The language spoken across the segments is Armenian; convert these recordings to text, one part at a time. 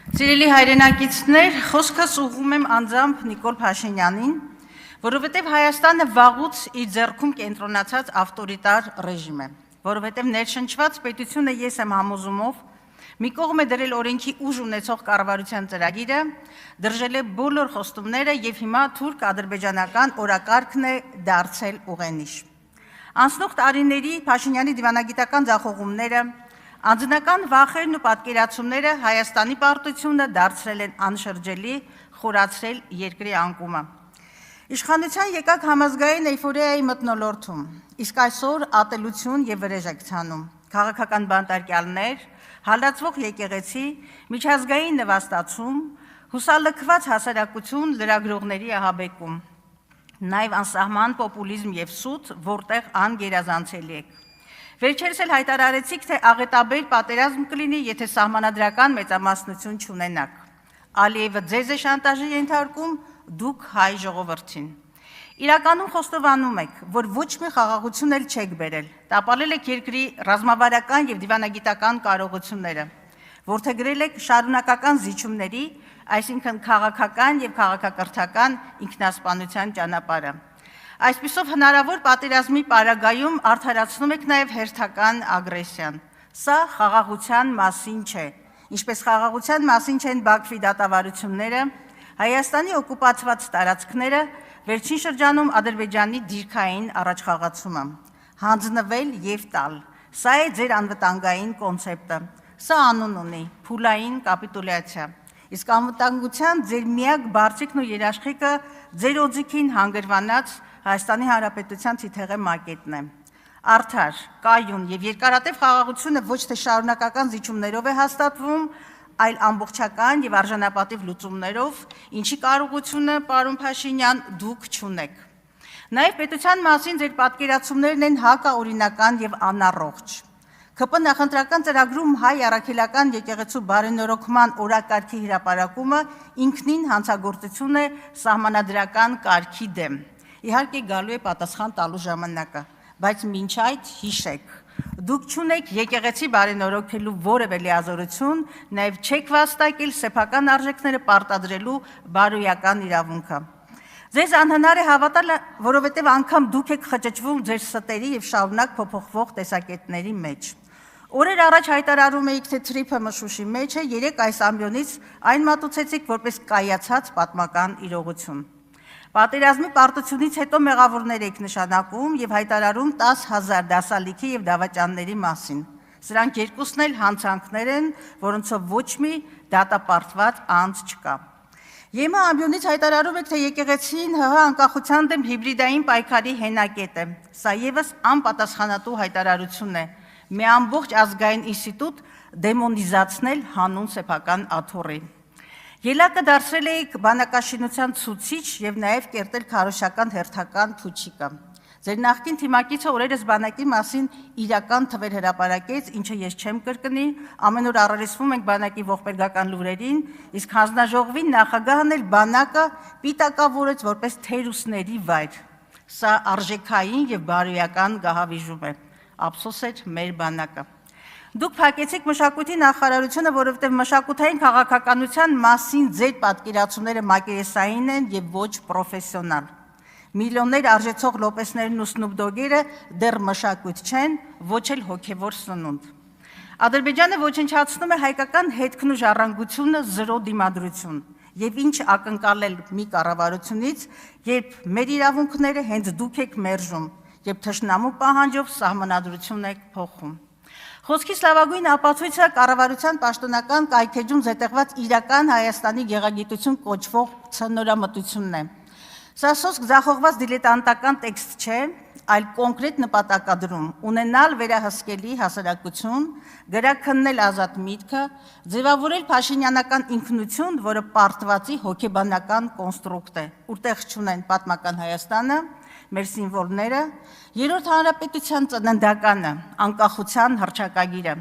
Սիրելի հայրենակիցներ, խոսքս ուղղում եմ անձամբ Նիկոլ Փաշինյանին, որովհետև Հայաստանը վաղուց իր ձեռքում կենտրոնացած ավտորիտար ռեժիմ է, որովհետև ներշնչված պետությունը ես եմ համոզումով մի կողմ է դրել օրենքի ուժ ունեցող կառավարության ծրագիրը, դրժել է բոլոր խոստումները եւ հիմա թուրք-ադրբեջանական օրակարգն է դարձել ուղենիշ։ Անցնող տարիների Փաշինյանի դիվանագիտական ձախողումները, անձնական վախերն ու պատկերացումները Հայաստանի պարտությունը դարձրել են անշրջելի, խորացրել երկրի անկումը։ Իշխանության եկակ համազգային էյֆորիայի մթնոլորտում, իսկ այսօր ատելություն եւ վրեժ եք ցանում, քաղաքական բանտարկյալներ, հալածվող եկեղեցի, միջազգային նվաստացում, հուսալքված հասարակություն, լրագրողների ահաբեկում, նաեւ անսահման պոպուլիզմ եւ սուտ, որտեղ անգերազանցելի եք։ Վերջերս էլ հայտարարեցիք, թե աղետաբեր պատերազմ կլինի, եթե սահմանադրական մեծամասնություն չունենաք։ Ալիևը ձեզ է շանտաժի ենթարկում, դուք հայ ժողովրդին։ Իրականում խոստովանում եք, որ ոչ մի խաղաղություն էլ չեք բերել, տապալել եք երկրի ռազմավարական եւ դիվանագիտական կարողությունները, որդեգրել եք շարունակական զիջումների, այսինքն քաղաքական եւ քաղաքակրթական ինքնասպանության ճանապարհը։ Այսպիսով հնարավոր պատերազմի պարագայում արդարացնում եք նաև հերթական ագրեսիան։ Սա խաղաղության մասին չէ, ինչպես խաղաղության մասին չեն Բաքվի դատավարությունները, Հայաստանի օկուպացված տարածքները, վերջին շրջանում Ադրբեջանի դիրքային առաջխաղացումը։ Հանձնվել եւ տալ։ Սա է ձեր անվտանգային կոնցեպտը։ Սա անուն ունի՝ փուլային կապիտուլյացիա։ Իսկ անվտանգության ձեր միակ բարձիկն ու երաշխիքը ձեր օձիքին հանգրվանած Հայաստանի Հանրապետության թիթեղե մակետն է։ Արդար, կայուն եւ երկարատև խաղաղությունը ոչ թե շարունակական զիջումներով է հաստատվում, այլ ամբողջական եւ արժանապատիվ լուծումներով, ինչի կարողությունը, պարոն Փաշինյան, դուք չունեք։ Նաեւ պետության մասին ձեր պատկերացումներն են հակաօրինական եւ անառողջ։ ԿՊ նախընտրական ծրագրում հայ առաքելական եկեղեցու բարենորոգման օրակարգի հրապարակումը ինքնին հանցագործություն է սահմանադրական կարգի դեմ։ Իհարկե գալու է պատասխան տալու ժամանակը, բայց մինչ այդ հիշեք, դուք չունեք եկեղեցի բարենորոգելու որևէ լիազորություն, նաև չեք վաստակել սեփական արժեքները պարտադրելու բարոյական իրավունքը։ Ձեզ անհնար է հավատալ, որովհետև անգամ դուք եք խճճվում ձեր ստերի եւ շարունակ փոփոխվող տեսակետների մեջ։ Օրեր առաջ հայտարարում էիք, թե թրիփը մշուշի մեջ է, երեք այս ամբիոնից այն մատուցեցիք որպես կայացած պատմական իրողություն։ Պատերազմի պարտությունից հետո մեղավորներ եք նշանակում եւ հայտարարում 10,000 դասալիքի եւ դավաճանների մասին։ Սրանք երկուսն էլ հանցանքներ են, որոնցով ոչ մի դատապարտված անձ չկա։ ԵՄ ամբիոնից հայտարարում եք, թե եկեղեցին ՀՀ անկախության դեմ հիբրիդային պայքարի հենակետ է։ Սա եւս անպատասխանատու հայտարարություն է։ Մի ամբողջ ազգային ինստիտուտ դեմոնիզացնել հանուն սեփական աթոռի։ Ելակը դարձրել էիք բանակաշինության ցուցիչ եւ նաեւ կերտել քարոշական հերթական փուչիկը։ Ձեր նախկին թիմակիցը օրերս բանակի մասին իրական թվեր հրապարակեց, ինչը ես չեմ կրկնի, ամեն օր առերեսվում ենք բանակի ողբերգական լուրերին, իսկ հանձնաժողովի նախագահն էլ բանակը պիտակավորեց որպես թերուսների վայր։ Սա արժեքային եւ բարոյական գահավիժում է։ Ափսոս էր մեր բանակը։ Դուք փակեցիք մշակույթի նախարարությունը, որովհետև մշակութային քաղաքականության մասին ձեր պատկերացումները մակերեսային են եւ ոչ պրոֆեսիոնալ։ Միլիոններ արժեցող լոպեսներն ու սնուպդոգերը դեռ մշակույթ չեն, ոչ էլ հոգևոր սնունդ։ Ադրբեջանը ոչնչացնում է հայկական հետքն ու ժառանգությունը զրո դիմադրություն եւ ինչ ակնկալել մի կառավարությունից, երբ մեր իրավունքները հենց դուք եք մերժում, երբ թշնամու պահանջով սահմանադրություն եք փոխում։ Խոսքիս լավագույն ապացույցը կառավարության պաշտոնական կայքեջում զետեղված իրական Հայաստանի գեղագիտություն կոչվող ցնորամտությունն է։ Սա սոսկ ձախողված դիլետանտական տեքստ չէ, այլ կոնկրետ նպատակադրում ունենալ վերահսկելի հասարակություն, գրաքննել ազատ միտքը, ձևավորել փաշինյանական ինքնություն, որը պարտվածի հոգեբանական կոնստրուկտ է, որտեղ չունեն պատմական Հայաստանը, մեր սիմվոլները, Երրորդ հանրապետության ծննդականը, անկախության հռչակագիրը,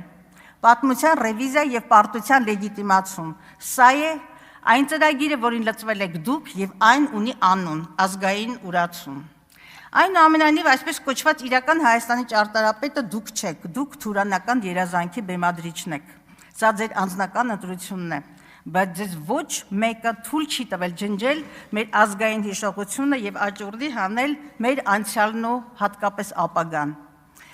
պատմության ռևիզիա եւ պարտության լեգիտիմացում։ Սա է այն ծրագիրը, որին լծվել եք դուք եւ այն ունի անուն՝ ազգային ուրացում։ Այնուամենայնիվ, այսպես կոչված իրական Հայաստանի ճարտարապետը դուք չեք, դուք թուրանական երազանքի բեմադրիչն եք։ Սա ձեր անձնական ընտրությունն է։ բայց ձեզ ոչ մեկը թույլ չի տվել ջնջել մեր ազգային հիշողությունը եւ աճուրդի հանել մեր անցյալն ու հատկապես ապագան։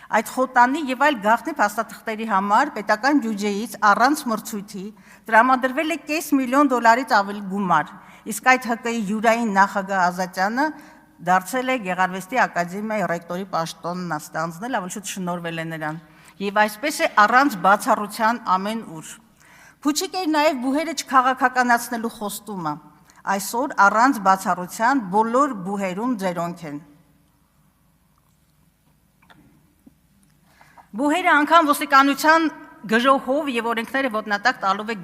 Այդ խոտանի եւ այլ գաղտնի փաստաթղթերի համար պետական բյուջեից առանց մրցույթի տրամադրվել է $500,000-ից ավելի գումար, իսկ այդ ՀԿ-ի յուրային նախագահ Ազատյանը դարձել է Գեղարվեստի ակադեմիայի ռեկտորի պաշտոնն ստանձնել, ավելի շուտ շնորհվել է նրան, եւ այսպես է առանց բացառության ամեն ուր։ Փուչիկ էր նաեւ բուհերը չքաղաքականացնելու խոստումը, այսօր առանց բացառության բոլոր բուհերում ձերոնք են։ Բուհերը անգամ ոստիկանության գժոհով եւ օրենքները ոտնատակ տալով է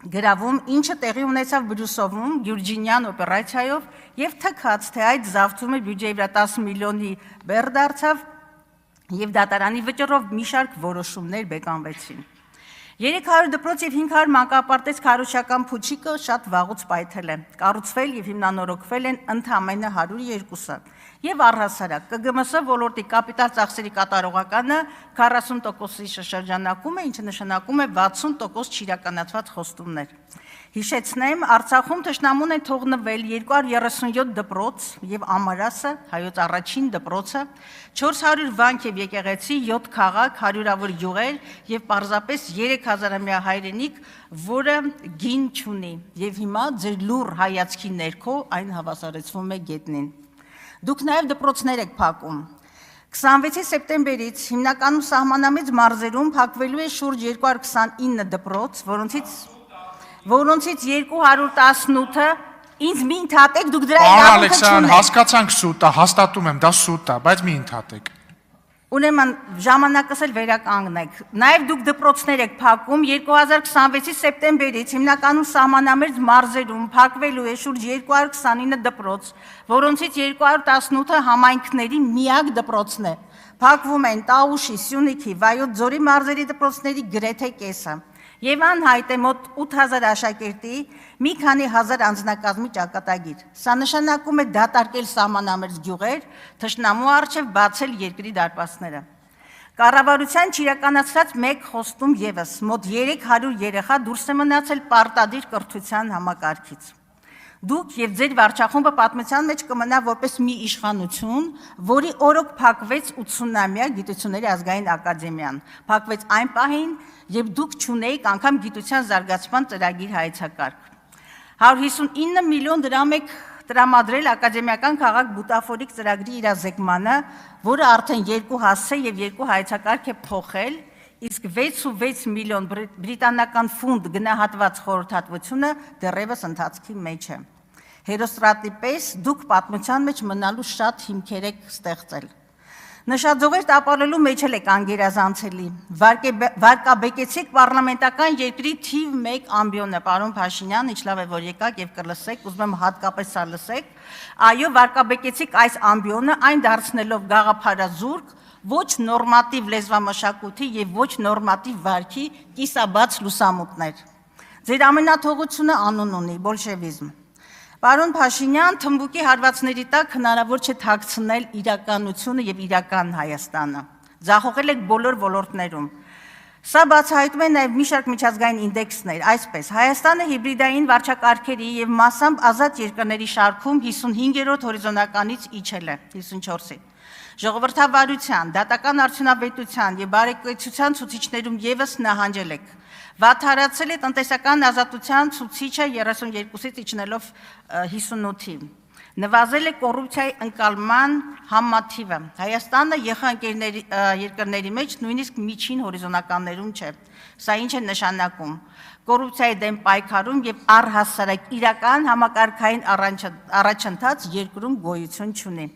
գրավում, ինչը տեղի ունեցավ Բրյուսովում Գյուրջինյան օպերացիայով եւ թքած, թե այդ զավթումը բյուջեի վրա 10 միլիոնի բեռ դարձավ եւ դատարանի վճռով մի շարք որոշումներ բեկանվեցին։ 300 դպրոց եւ 500 մանկապարտեզ քարոզչական փուչիկը շատ վաղուց պայթել է, կառուցվել եւ հիմնանորոգվել են ընդամենը 102-ը։ Եվ առհասարակ ԿԳՄՍ ոլորտի կապիտալ ծախսերի կատարողականը 40%-ի շրջանակում է, ինչը նշանակում է 60% չիրականացված խոստումներ։ Հիշեցնեմ, Արցախում թշնամուն են թողնվել 237 դպրոց եւ Ամարասը, հայոց առաջին դպրոցը, 400 վանք եւ եկեղեցի, 7 քաղաք, 100-ավոր գյուղեր եւ պարզապես 3000-ամյա հայրենիք, որը գին չունի։ Եվ հիմա ձեր լուր հայացքի ներքո այն հավասարեցվում է գետնին։ Դուք նաև դպրոցներ եք փակում։ 26 սեպտեմբերից հիմնականում սահմանամիջ մարզերում փակվելու է շուրջ 229 դպրոց, որոնցից 218-ը ինձ մի ընդհատեք, դուք դրա իրավունքը չունեք։ Հասկացանք սուտը, հաստատում եմ, դա սուտ է, բայց մի ընդհատեք։ Ուրեմն ժամանակս էլ վերականգնեք։ Նաև դուք դպրոցներ եք փակում 2026-ի սեպտեմբերից հիմնականում սահմանամերձ մարզերում փակվելու է շուրջ 229 դպրոց, որոնցից 218-ը համայնքների միակ դպրոցն է։ Փակվում են Տաուշի, Սյունիքի, Վայոց ձորի մարզերի դպրոցների գրեթե կեսը։ Եվ անհայտ է մոտ 8000 աշակերտի մի քանի հազար անձնակազմի ճակատագիր։ Սա նշանակում է դատարկել սահմանամերձ գյուղեր, թշնամու առջև բացել երկրի դարպասները։ Կառավարության չիրականացրած մեկ խոստում եւս, մոտ 300 երեխա դուրս է մնացել պարտադիր կրթության համակարգից։ Դուք եւ ձեր վարչախումբը պատմության մեջ կմնա որպես մի իշխանություն, որի օրոք փակվեց 80-ամյա Գիտությունների ազգային ակադեմիան։ Փակվեց այն պահին, երբ դուք չունեիք անգամ գիտության զարգացման ծրագիր հայեցակարգ։ 159 միլիոն դրամ եք տրամադրել ակադեմիական քաղաք բուտաֆորիկ ծրագրի իրազեկմանը, որը արդեն 2 հասցե եւ 2 հայեցակարգ է փոխել, իսկ 6.6 միլիոն բրիտանական ֆունտ գնահատված խորհրդատվությունը դեռևս ընթացքի մեջ է։ Հերոստրատի պես դուք պատմության մեջ մնալու շատ հիմքեր եք ստեղծել։ Նշաձողեր տապալելու մեջ էլ եք անգերազանցելի։ Վարկաբեկեցիք պարլամենտական երկրի թիվ 1 ամբիոնը, պարոն Փաշինյան, ինչ լավ է, որ եկաք եւ կլսեք, ուզում եմ հատկապես սա լսեք։ Այո, վարկաբեկեցիք այս ամբիոնը այն դարձնելով գաղափարազուրկ, ոչ նորմատիվ լեզվամշակույթի եւ ոչ նորմատիվ վարքի կիսաբաց լուսամուտներ։ Ձեր ամենաթողությունը անուն ունի՝ բոլշևիզմ։ Պարոն Փաշինյան, թմբուկի հարվածների տակ հնարավոր չէ թաքցնել իրականությունը եւ իրական Հայաստանը։ Ձախողել եք բոլոր ոլորտներում։ Սա բացահայտում է նաեւ մի շարք միջազգային ինդեքսներ, այսպես Հայաստանը հիբրիդային վարչակարգերի եւ մասամբ ազատ երկրների շարքում 55-րդ հորիզոնականից իջել է 54-ի։ Ժողովրդավարության, դատական արդյունավետության եւ բարեկեցության ցուցիչներում եւս նահանջել եք։ Վատթարացել է տնտեսական ազատության ցուցիչը 32-ից իջնելով 58-ի։ Նվազել է կոռուպցիայի ընկալման համատիվը։ Հայաստանը ԵԽ երկրների մեջ նույնիսկ միջին հորիզոնականներում չէ։ Սա ինչ է նշանակում։ Կոռուպցիայի դեմ պայքարում եւ առհասարակ իրական համակարգային առաջընթաց երկրում գոյություն չունի։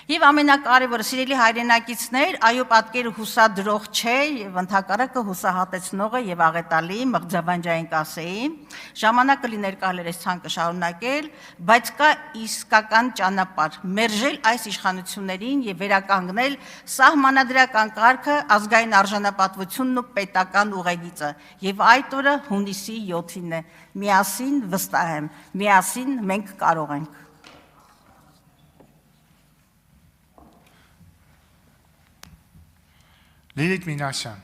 Եվ ամենակարևորը, սիրելի հայրենակիցներ, այո, պատկերը հուսադրող չէ եւ ընդհակառակը հուսահատեցնող է եւ աղետալի, մղձավանջային կասեի, ժամանակը լիներ կարելի այս ցանկը շարունակել, բայց կա իսկական ճանապարհ՝ մերժել այս իշխանություններին եւ վերականգնել սահմանադրական կարգը, ազգային արժանապատվությունն ու պետական ուղեգիծը, եւ այդ օրը հունիսի 7-ին է։ Միասին վստահ եմ, միասին մենք կարող ենք։ Լիլիթ Մինասյան